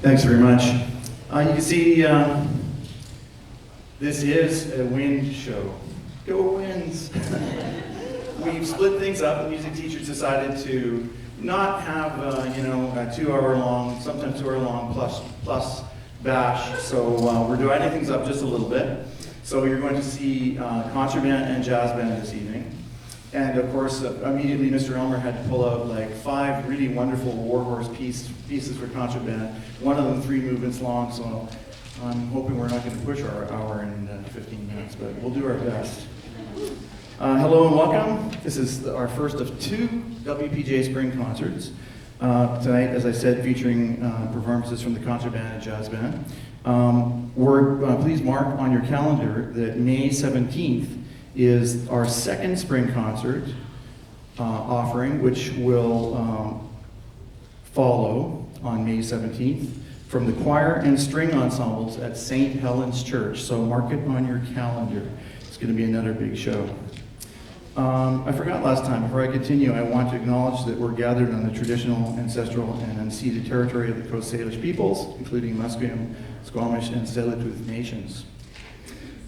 Thanks very much. You can see this is a wind show. Go Winds! We've split things up. The music teachers decided to not have a 2 hour long, sometimes 2 hour long plus bash. So we're dividing things up just a little bit. So you're going to see concert band and jazz band this evening. And of course, immediately Mr. Elmer had to pull out like 5 really wonderful warhorse pieces for concert band. One of them 3 movements long, so I'm hoping we're not going to push our hour in 15 minutes, but we'll do our best. Hello and welcome. This is our first of 2 WPGA spring concerts. Tonight, as I said, featuring performances from the concert band and jazz band. Please mark on your calendar that May 17th is our second spring concert offering, which will follow on May 17th from the choir and string ensembles at St. Helens Church. So mark it on your calendar. It's going to be another big show. I forgot last time, before I continue, I want to acknowledge that we're gathered on the traditional, ancestral, and unceded territory of the Coast Salish peoples, including Musqueam, Squamish, and Tsleil-Waututh nations.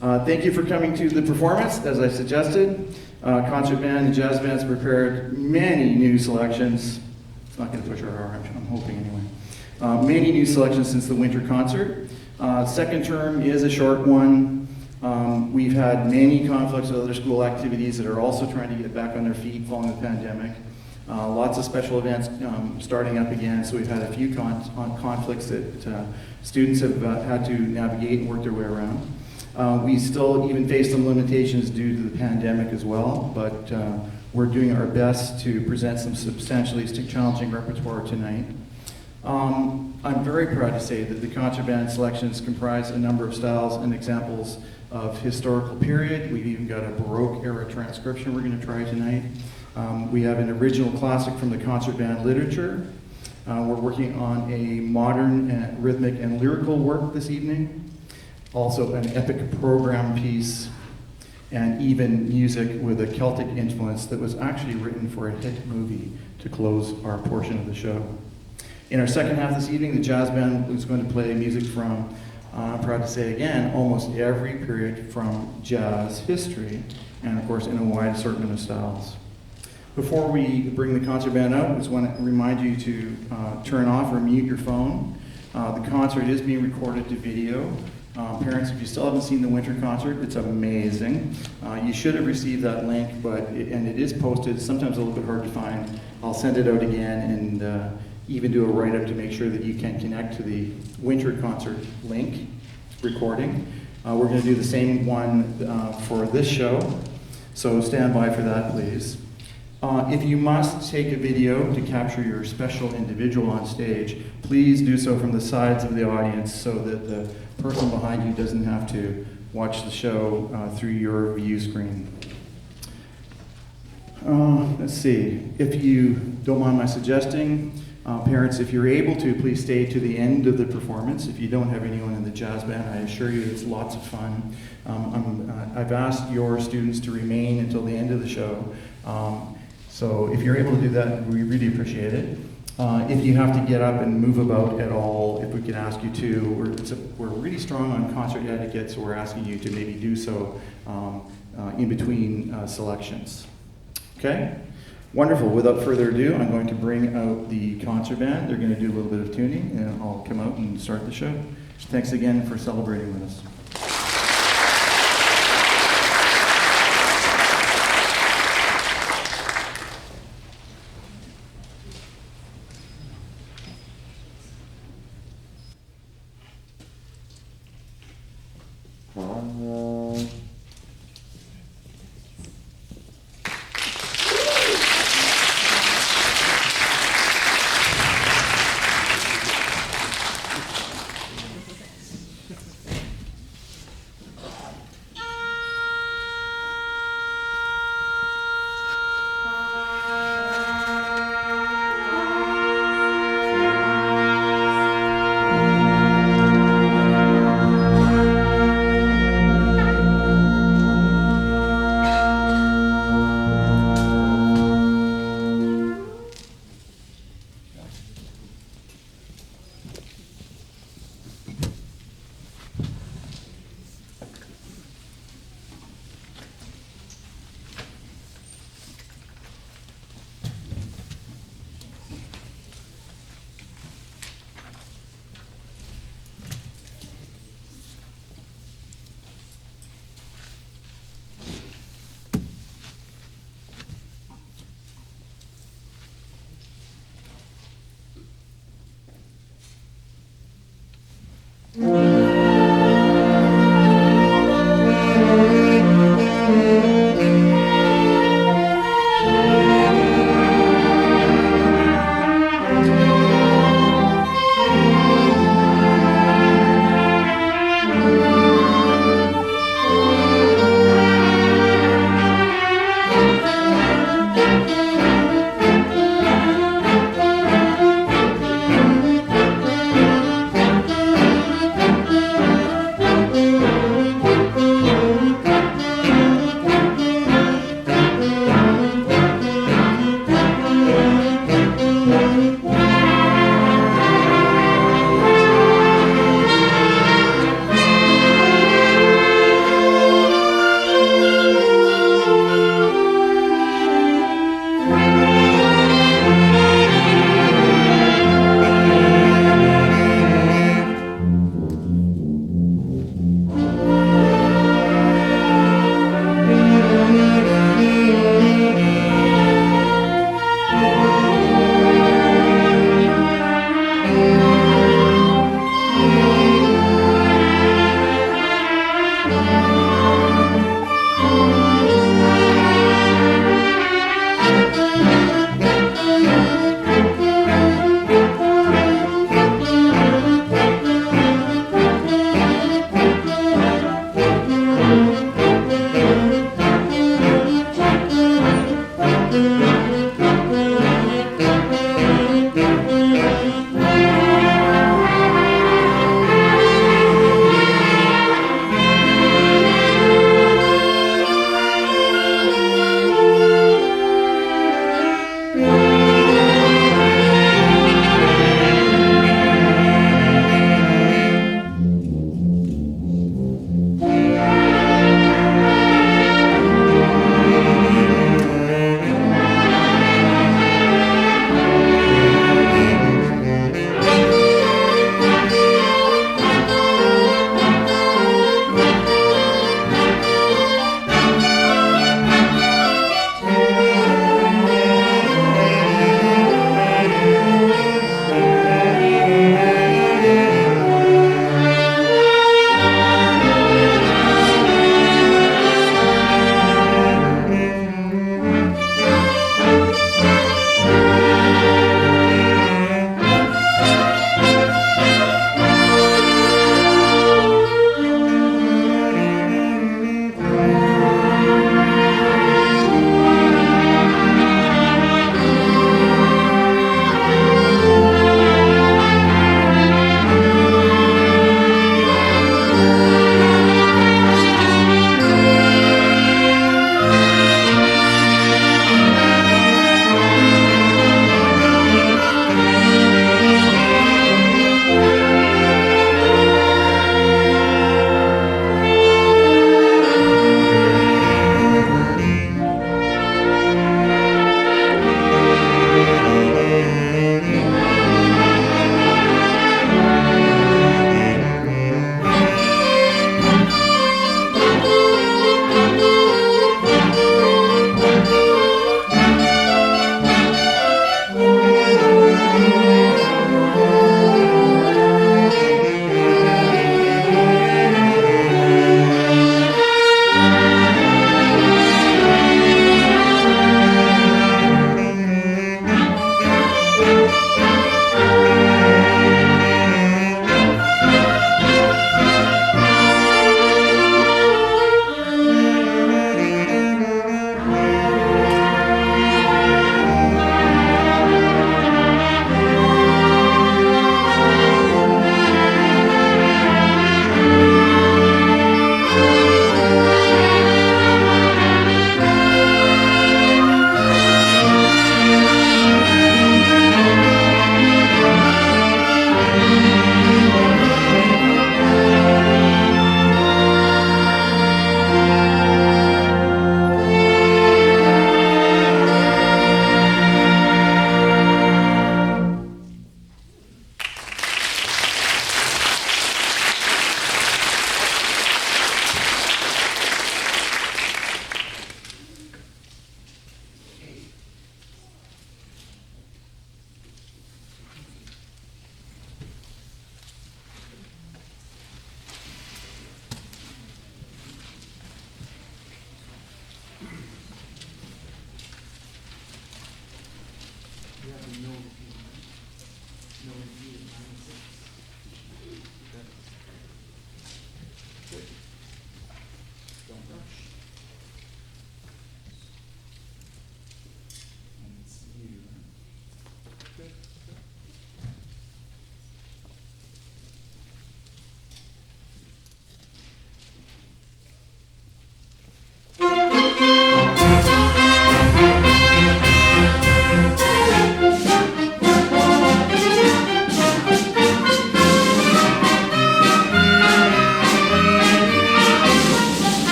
Thank you for coming to the performance, as I suggested. Concert band and jazz bands prepared many new selections. It's not going to push our hour, I'm hoping anyway. Many new selections since the winter concert. Second term is a short one. We've had many conflicts with other school activities that are also trying to get back on their feet following the pandemic. Lots of special events starting up again, so we've had a few conflicts that students have had to navigate and work their way around. We still even face some limitations due to the pandemic as well, but we're doing our best to present some substantially challenging repertoire tonight. I'm very proud to say that the concert band selections comprise a number of styles and examples of historical period. We've even got a Baroque era transcription we're going to try tonight. We have an original classic from the concert band literature. We're working on a modern rhythmic and lyrical work this evening. Also an epic program piece, and even music with a Celtic influence that was actually written for a hit movie to close our portion of the show. In our second half this evening, the jazz band is going to play music from, I'm proud to say again, almost every period from jazz history, and of course in a wide assortment of styles. Before we bring the concert band out, I just want to remind you to turn off or mute your phone. The concert is being recorded to video. Parents, if you still haven't seen the winter concert, it's amazing. You should have received that link, and it is posted, sometimes a little bit hard to find. I'll send it out again and even do a write-up to make sure that you can connect to the winter concert link recording. We're going to do the same one for this show, so stand by for that, please. If you must take a video to capture your special individual on stage, please do so from the sides of the audience so that the person behind you doesn't have to watch the show through your view screen. Let's see, if you don't mind my suggesting, parents, if you're able to, please stay to the end of the performance. If you don't have anyone in the jazz band, I assure you it's lots of fun. I've asked your students to remain until the end of the show. So if you're able to do that, we really appreciate it. If you have to get up and move about at all, if we can ask you to, we're really strong on concert etiquette, so we're asking you to maybe do so in between selections. Okay? Wonderful. Without further ado, I'm going to bring out the concert band. They're going to do a little bit of tuning, and I'll come out and start the show. Thanks again for celebrating with us.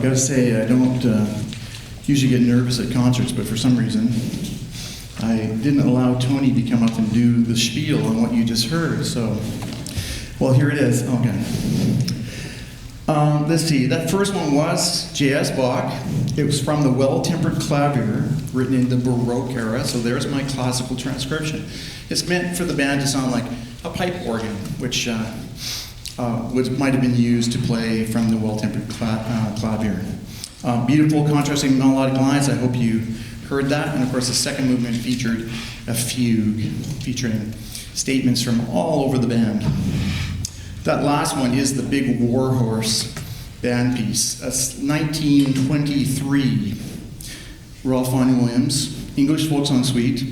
gotta say, I don't usually get nervous at concerts, but for some reason, I didn't allow Tony to come up and do the spiel on what you just heard, so, well, here it is. Okay. Let's see, that first one was J.S. Bach. It was from the Well-Tempered Clavier, written in the Baroque era, so there's my classical transcription. It's meant for the band to sound like a pipe organ, which might have been used to play from the Well-Tempered Clavier. Beautiful, contrasting melodic lines. I hope you heard that. And of course, the second movement featured a fugue, featuring statements from all over the band. That last one is the Big Warhorse band piece. That's 1923. Ralph Vaughan Williams, English Folk Song Suite.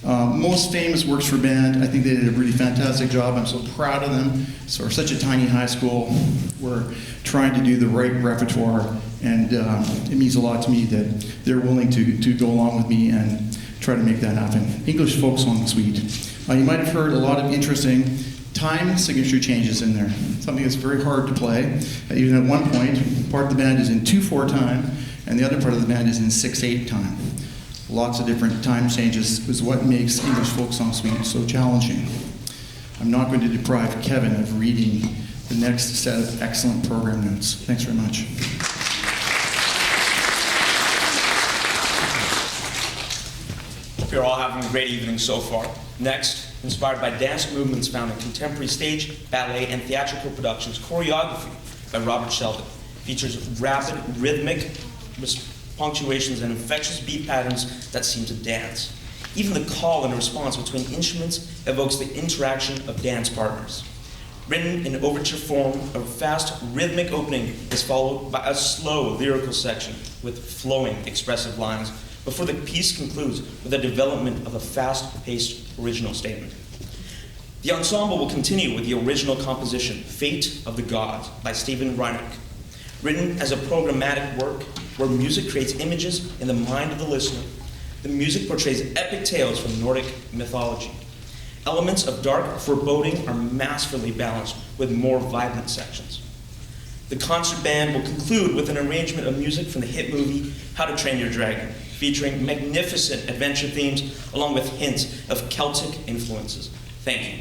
Most famous works for band. I think they did a really fantastic job. I'm so proud of them. So we're such a tiny high school. We're trying to do the right repertoire, and it means a lot to me that they're willing to go along with me and try to make that happen. English Folk Song Suite. You might have heard a lot of interesting time signature changes in there. Something that's very hard to play. Even at one point, part of the band is in 2/4 time, and the other part of the band is in 6/8 time. Lots of different time changes is what makes English Folk Song Suite so challenging. I'm not going to deprive Kevin of reading the next set of excellent program notes. Thanks very much. Hope you're all having a great evening so far. Next, inspired by dance movements found in contemporary stage, ballet, and theatrical productions, choreography by Robert Sheldon features rapid, rhythmic punctuations and infectious beat patterns that seem to dance. Even the call and response between instruments evokes the interaction of dance partners. Written in overture form, a fast, rhythmic opening is followed by a slow lyrical section with flowing, expressive lines before the piece concludes with the development of a fast-paced original statement. The ensemble will continue with the original composition, Fate of the Gods, by Stephen Reinick. Written as a programmatic work where music creates images in the mind of the listener, the music portrays epic tales from Nordic mythology. Elements of dark foreboding are masterfully balanced with more vibrant sections. The concert band will conclude with an arrangement of music from the hit movie How to Train Your Dragon, featuring magnificent adventure themes along with hints of Celtic influences. Thank you.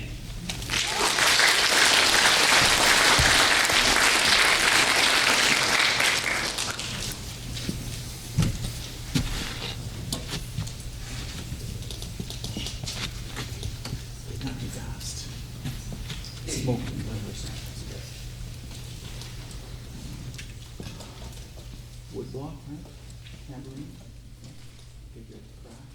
Wood block, right? Tambourine. Okay, good. Crash.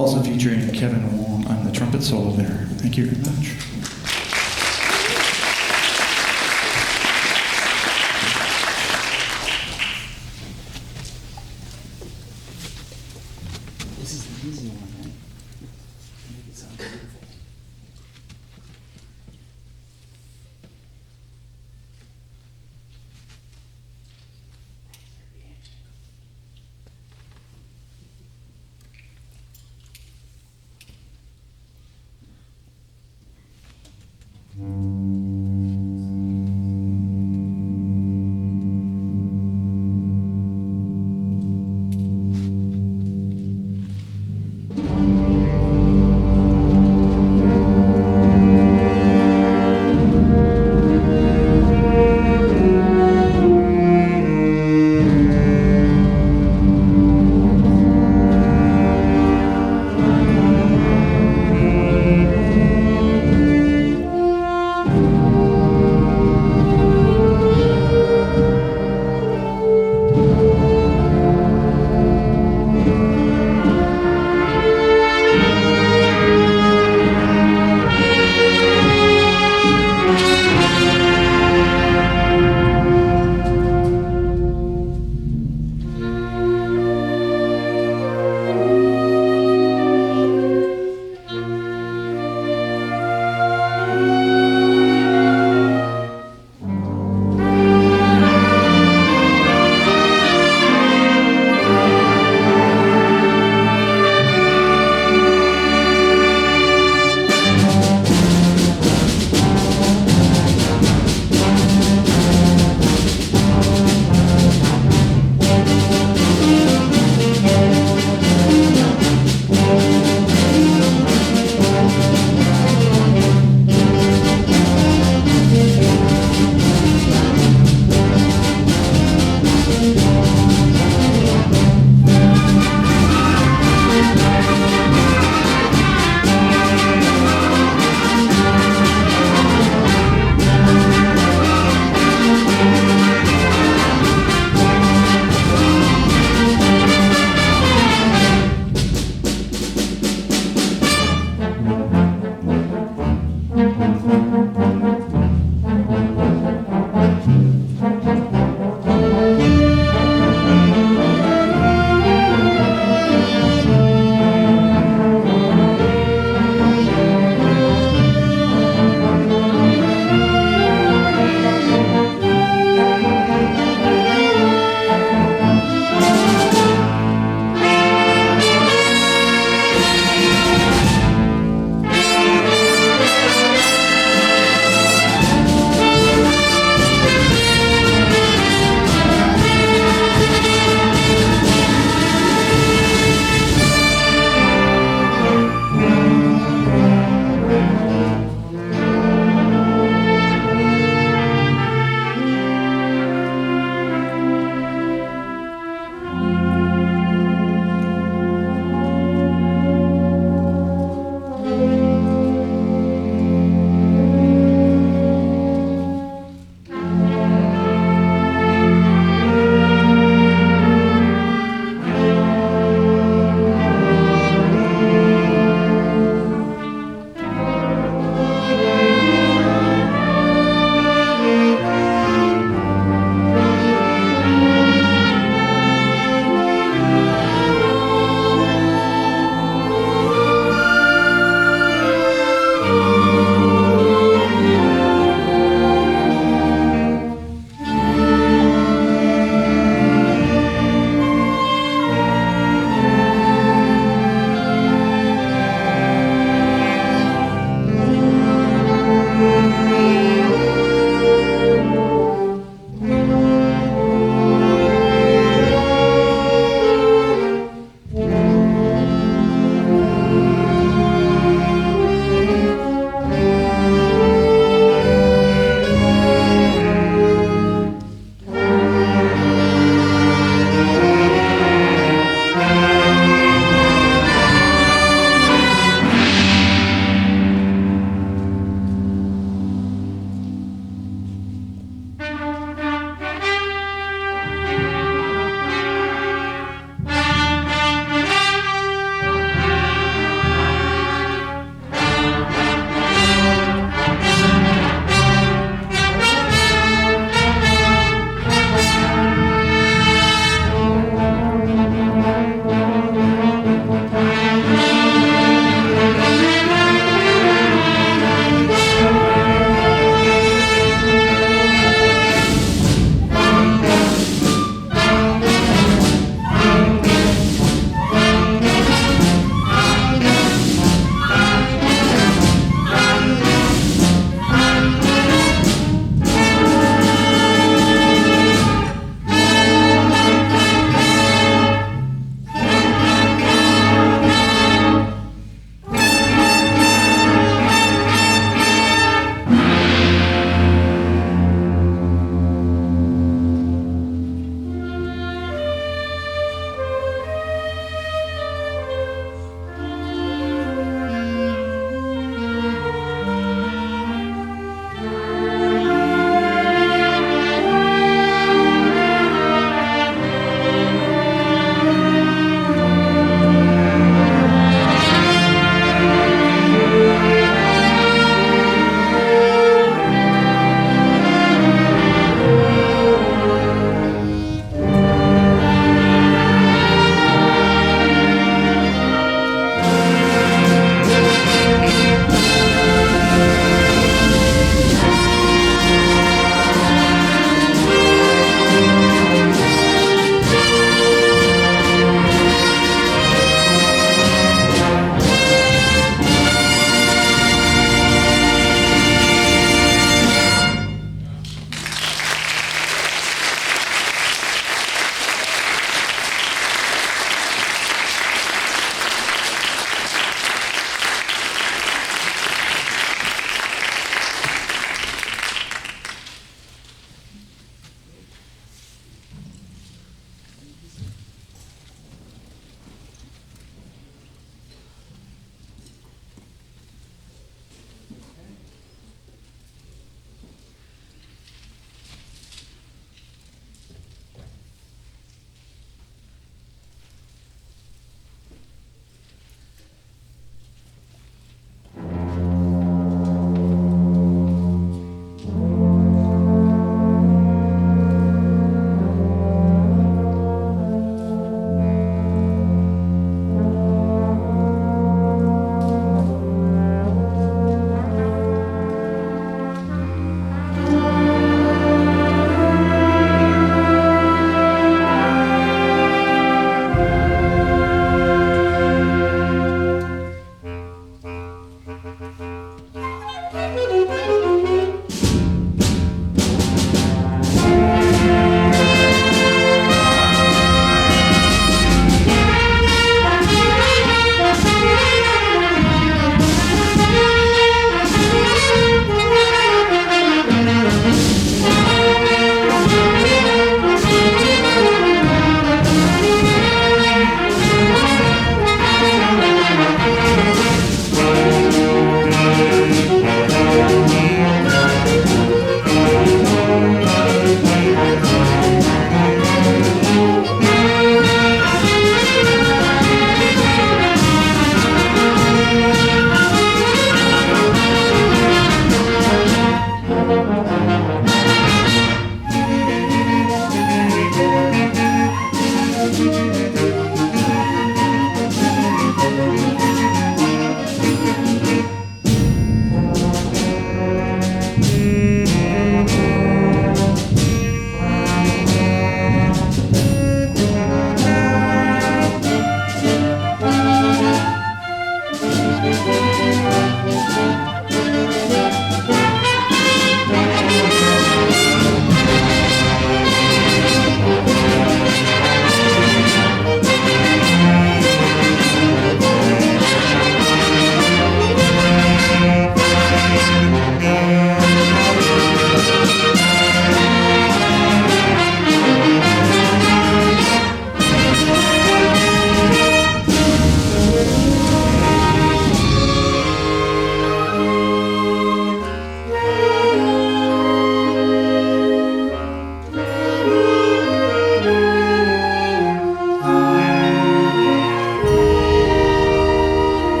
Also featuring Kevin Wong on trumpet solo there. Thank you very much. This is the easy one, right? Make it sound beautiful.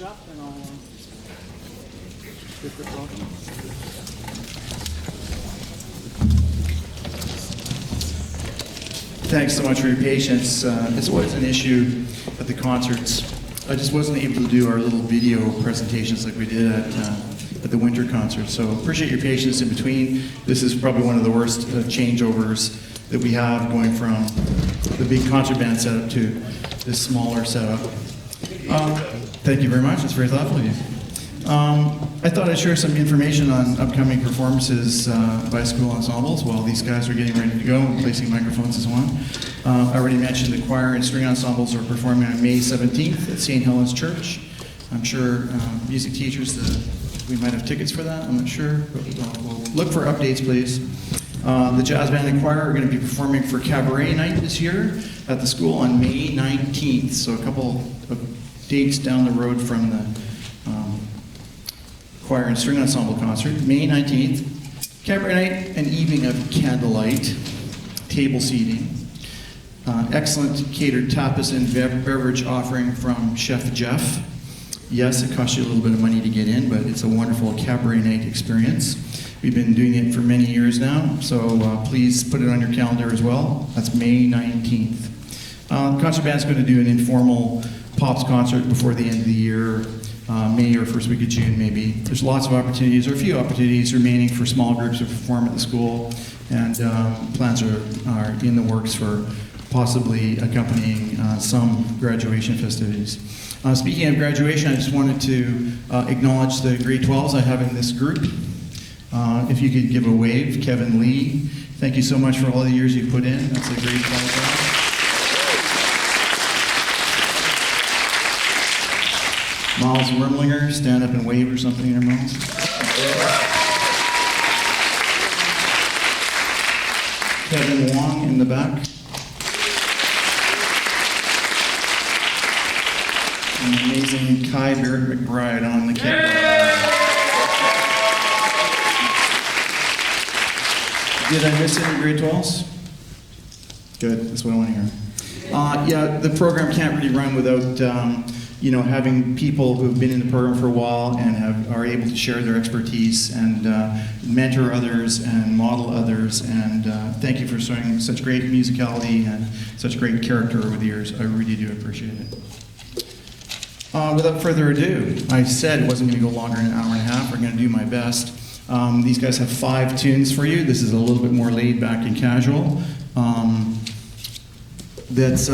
up and I'll get the welcome. Thanks so much for your patience. This was an issue at the concerts. I just wasn't able to do our little video presentations like we did at the winter concert. So appreciate your patience in between. This is probably one of the worst changeovers that we have, going from the big concert band setup to this smaller setup. Thank you very much. That's very thoughtful of you. I thought I'd share some information on upcoming performances by school ensembles while these guys are getting ready to go and placing microphones and so on. I already mentioned the choir and string ensembles are performing on May 17th at St. Helens Church. I'm sure music teachers, we might have tickets for that. I'm not sure, but we'll look for updates, please. The jazz band and choir are going to be performing for Cabaret Night this year at the school on May 19th, so a couple of dates down the road from the choir and string ensemble concert. May 19th, Cabaret Night, an evening of candlelight, table seating, excellent catered tapas and beverage offering from Chef Jeff. Yes, it costs you a little bit of money to get in, but it's a wonderful Cabaret Night experience. We've been doing it for many years now, so please put it on your calendar as well. That's May 19th. The concert band's going to do an informal Pops concert before the end of the year, May or first week of June maybe. There's lots of opportunities, or a few opportunities remaining for small groups to perform at the school, and plans are in the works for possibly accompanying some graduation festivities. Speaking of graduation, I just wanted to acknowledge the grade 12s I have in this group. If you could give a wave, Kevin Lee, thank you so much for all the years you've put in. That's a grade 12 job. Miles Rimlinger, stand up and wave or something in your mouth. Kevin Wong in the back. And the amazing Kai Barrett McBride on the keyboard. Did I miss any grade 12s? Good, that's what I want to hear. Yeah, the program can't really run without having people who have been in the program for a while and are able to share their expertise and mentor others and model others. And thank you for showing such great musicality and such great character over the years. I really do appreciate it. Without further ado, I said it wasn't going to go longer than an hour and a half. We're going to do my best. These guys have 5 tunes for you. This is a little bit more laid back and casual. That's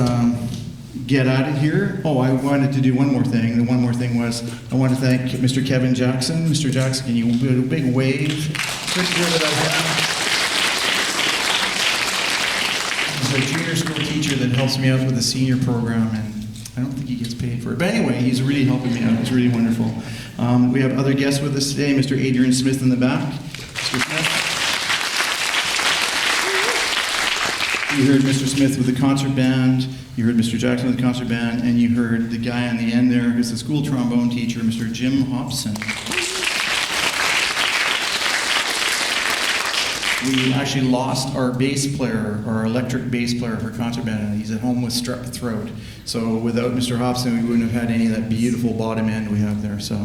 Get Out of Here. Oh, I wanted to do one more thing. The one more thing was I want to thank Mr. Kevin Jackson. Mr. Jackson, can you do a big wave? He's a junior school teacher that helps me out with the senior program, and I don't think he gets paid for it. But anyway, he's really helping me out. It's really wonderful. We have other guests with us today. Mr. Adrian Smith in the back. Mr. Smith. You heard Mr. Smith with the concert band, you heard Mr. Jackson with the concert band, and you heard the guy on the end there who's the school trombone teacher, Mr. Jim Hobson. We actually lost our bass player, our electric bass player for concert band, and he's at home with strep throat. So without Mr. Hobson, we wouldn't have had any of that beautiful bottom end we have there. So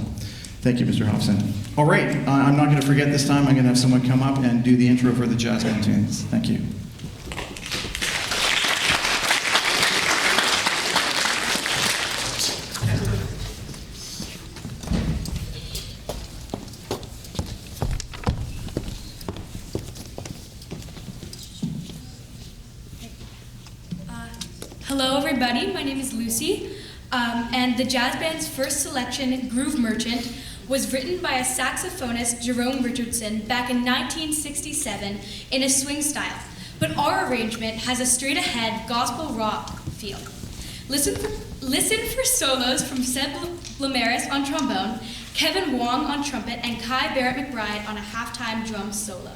thank you, Mr. Hobson. All right, I'm not going to forget this time. I'm going to have someone come up and do the intro for the jazz band tunes. Thank you. Hello everybody, my name is Lucy, and the jazz band's first selection, Groove Merchant, was written by a saxophonist, Jerome Richardson, back in 1967 in a swing style, but our arrangement has a straight-ahead gospel rock feel. Listen for solos from Seb Blamaris on trombone, Kevin Wong on trumpet, and Kai Barrett McBride on a halftime drum solo.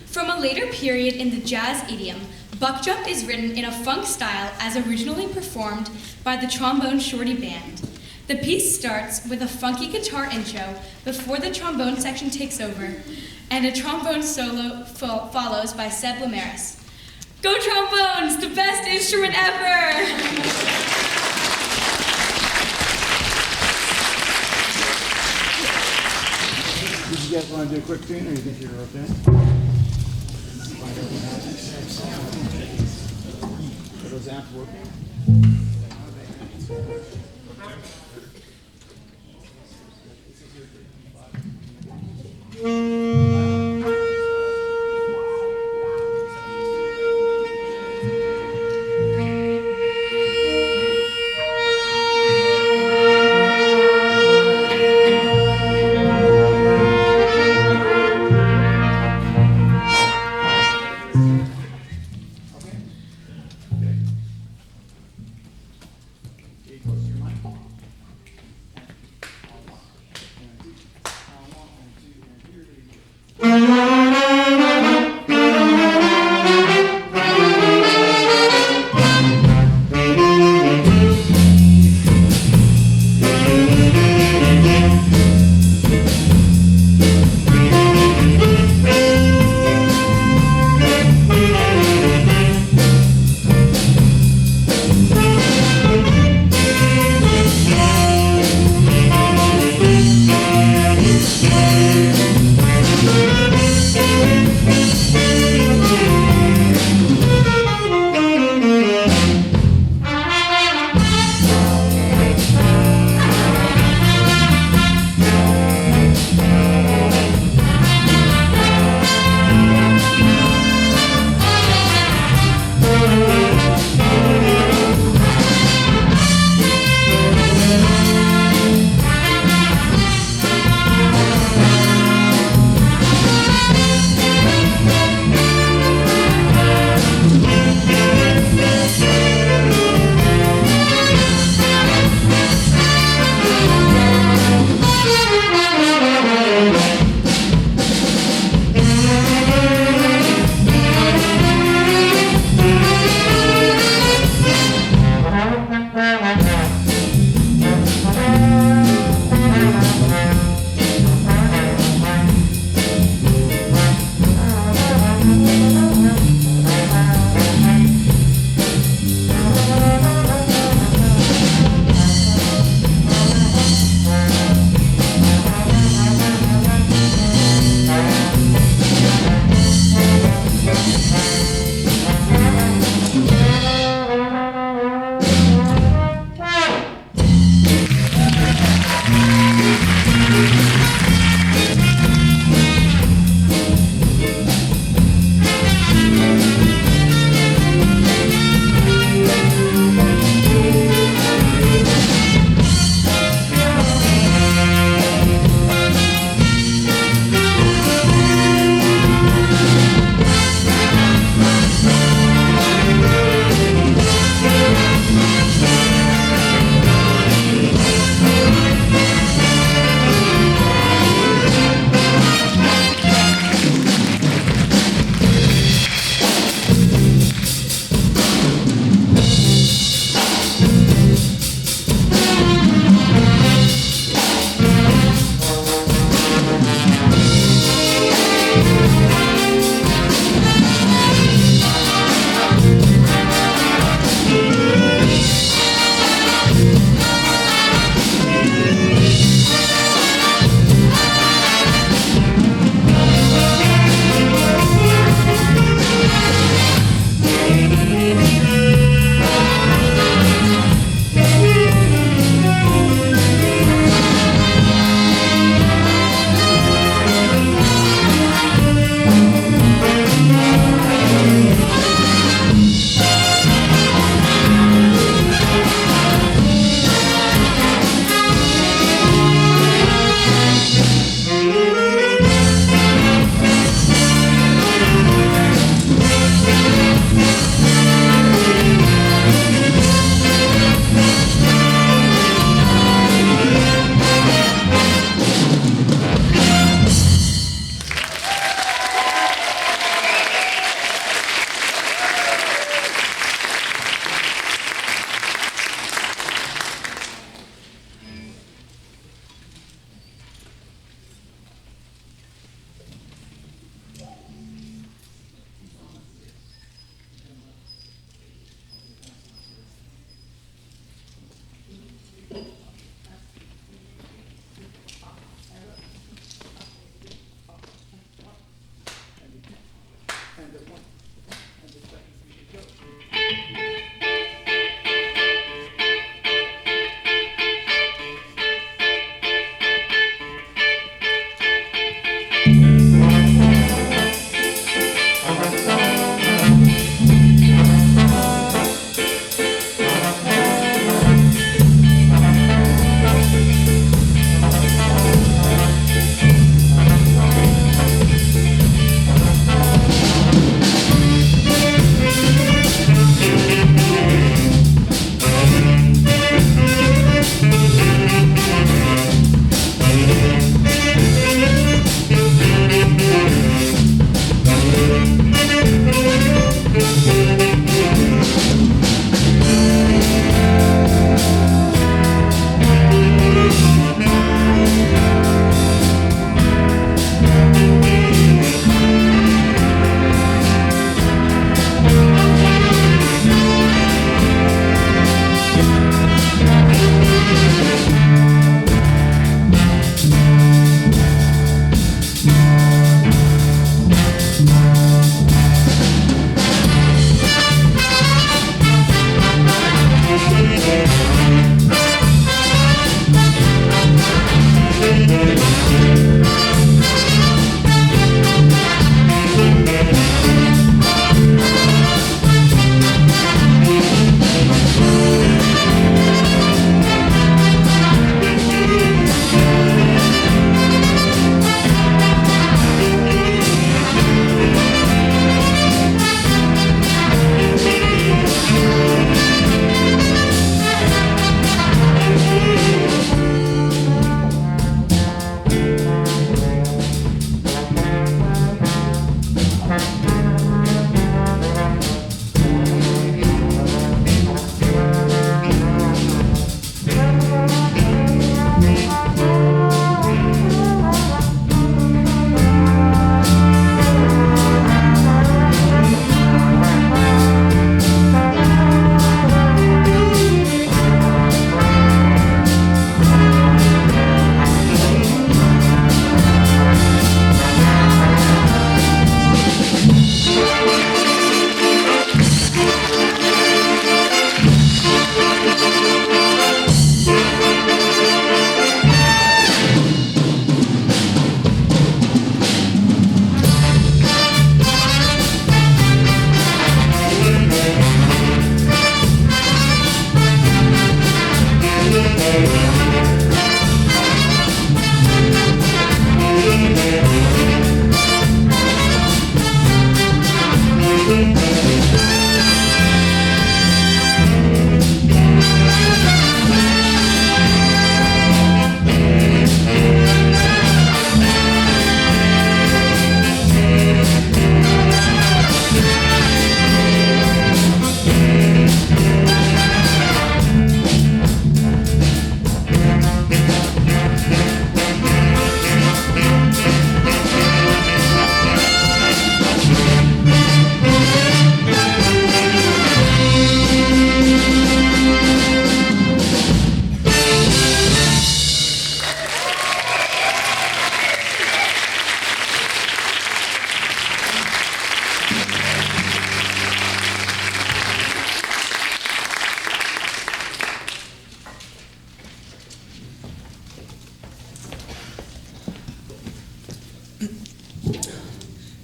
From a later period in the jazz idiom, Buck Jump is written in a funk style as originally performed by the Trombone Shorty Band. The piece starts with a funky guitar intro before the trombone section takes over, and a trombone solo follows by Seb Blamaris. Go trombones, the best instrument ever! You guys want to do a quick tune, or you think you're okay? Are those amps working?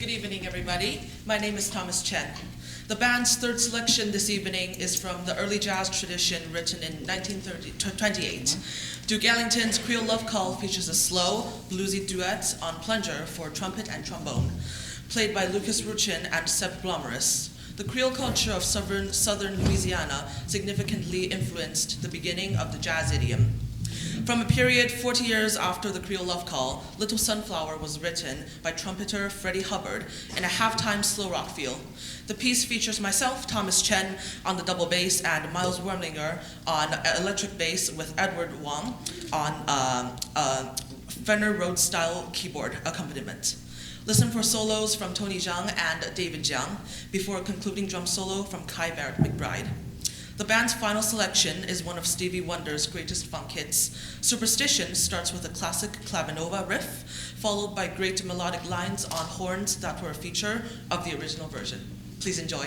Good evening, everybody. My name is Thomas Chen. The band's third selection this evening is from the early jazz tradition written in 1928. Duke Ellington's Creole Love Call features a slow, bluesy duet on plunger for trumpet and trombone, played by Lucas Ruchin and Seb Blommaris. The Creole culture of southern Louisiana significantly influenced the beginning of the jazz idiom. From a period 40 years after the Creole Love Call, Little Sunflower was written by trumpeter Freddie Hubbard in a halftime slow rock feel. The piece features myself, Thomas Chen, on the double bass and Miles Wormlinger on electric bass with Edward Wong on Fender Rhodes-style keyboard accompaniment. Listen for solos from Tony Zhang and David Jiang before a concluding drum solo from Kai Barrett McBride. The band's final selection is one of Stevie Wonder's greatest funk hits. Superstition starts with a classic clavinova riff, followed by great melodic lines on horns that were a feature of the original version. Please enjoy.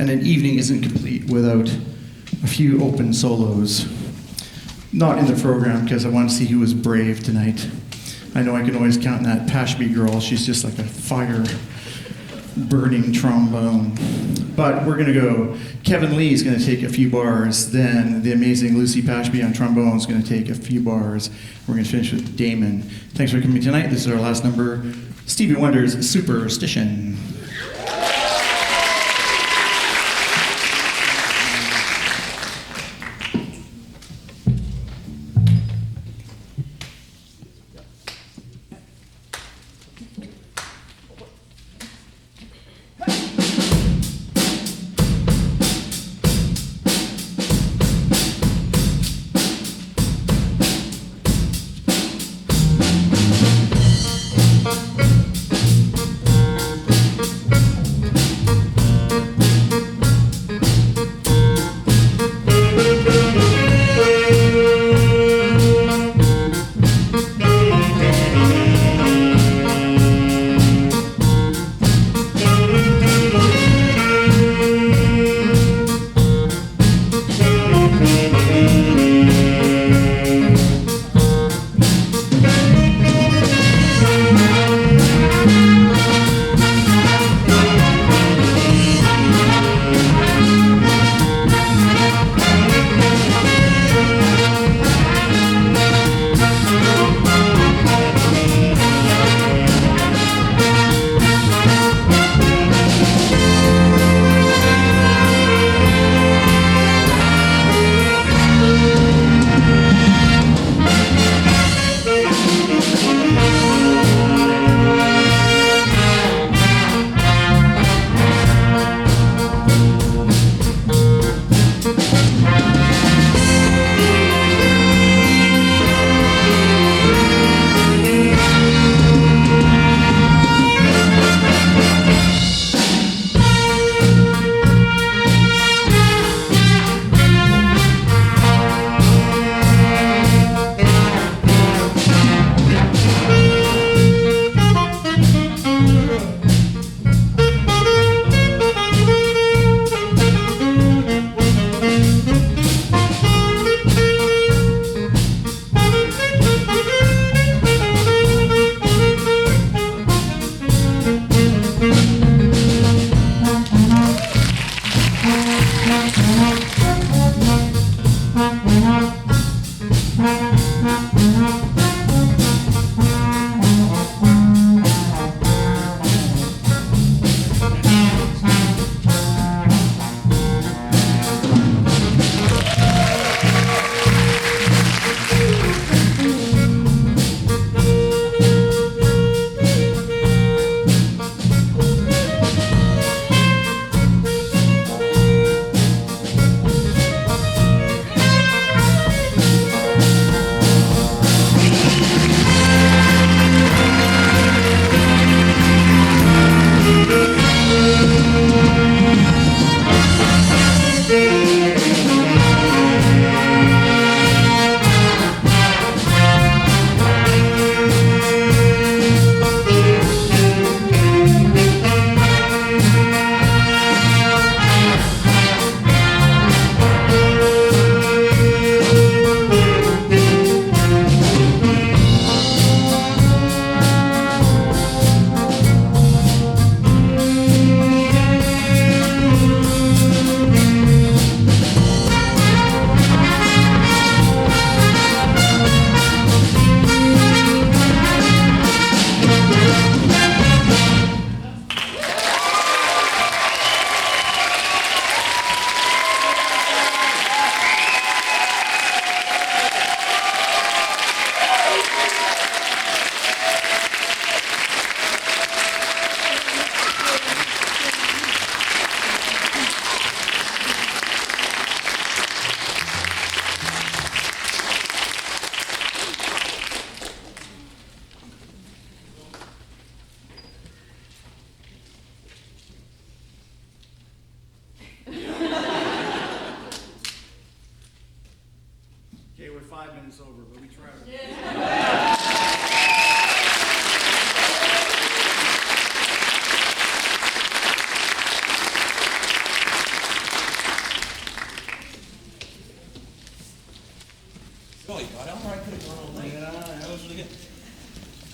and an evening isn't complete without a few open solos. Not in the program because I want to see who was brave tonight. I know I can always count on that Pashby girl. She's just like a fire burning trombone. But we're going to go. Kevin Lee is going to take a few bars. Then the amazing Lucy Pashby on trombone is going to take a few bars. We're going to finish with Damon. Thanks for coming tonight. This is our last number, Stevie Wonder's Superstition.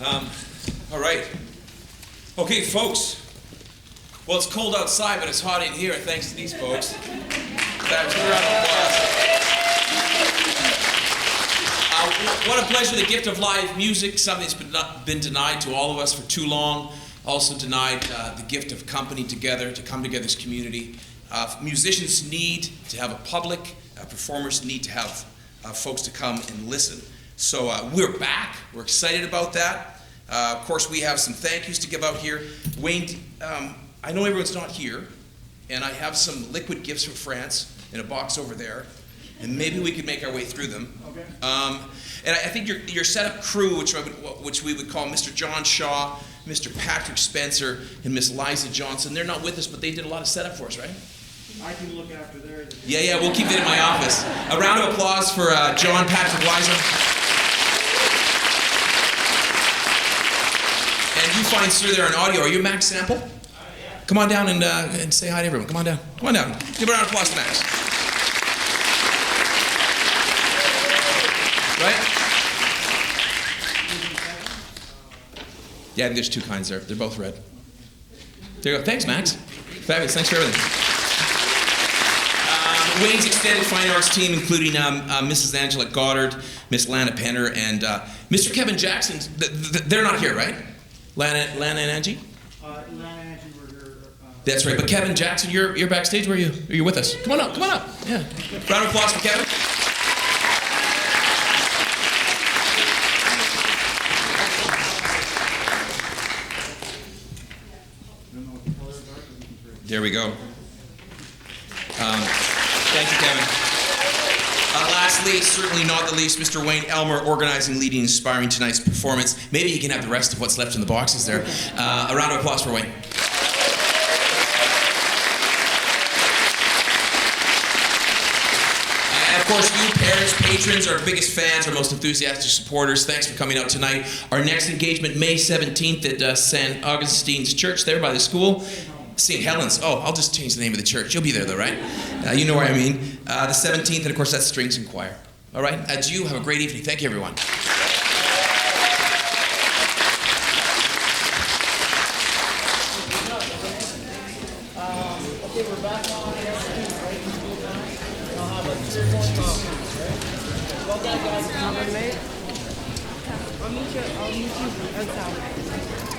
All right. Okay, folks. Well, it's cold outside, but it's hot in here, thanks to these folks. That's a round of applause. What a pleasure, the gift of live music, something that's been denied to all of us for too long. Also denied the gift of company together, to come together as community. Musicians need to have a public, performers need to have folks to come and listen. So we're back, we're excited about that. Of course, we have some thank yous to give out here. Wayne, I know everyone's not here, and I have some liquid gifts from France in a box over there, and maybe we could make our way through them. Okay. And I think your setup crew, which we would call Mr. John Shaw, Mr. Patrick Spencer, and Miss Liza Johnson, they're not with us, but they did a lot of setup for us, right? I can look after theirs. Yeah, we'll keep it in my office. A round of applause for John, Patrick, Liza. And you find Sir there on audio. Are you Max Sample? Come on down and say hi to everyone. Come on down. Come on down. Give a round of applause to Max. Right? Yeah, I think there's two kinds there. They're both red. There you go. Thanks, Max. Fabulous. Thanks for everything. Wayne's extended fine arts team, including Mrs. Angela Goddard, Miss Lana Penner, and Mr. Kevin Jackson. They're not here, right? Lana and Angie? Lana and Angie were here. That's right. But Kevin Jackson, you're backstage. Where are you? Are you with us? Come on up. Come on up. Yeah. Round of applause for Kevin. There we go. Thank you, Kevin. Lastly, certainly not the least, Mr. Wayne Elmer, organizing, leading, inspiring tonight's performance. Maybe you can have the rest of what's left in the boxes there. A round of applause for Wayne. And of course, you parents, patrons, our biggest fans, our most enthusiastic supporters, thanks for coming out tonight. Our next engagement, May 17th at St. Augustine's Church there by the school. St. Helens. Oh, I'll just change the name of the church. You'll be there though, right? You know what I mean. The 17th, and of course that's strings and choir. All right? Adieu. Have a great evening. Thank you, everyone. Okay, we're back on right? I'll have like 3 or 4 songs, right? Well done, guys. I'll meet you outside.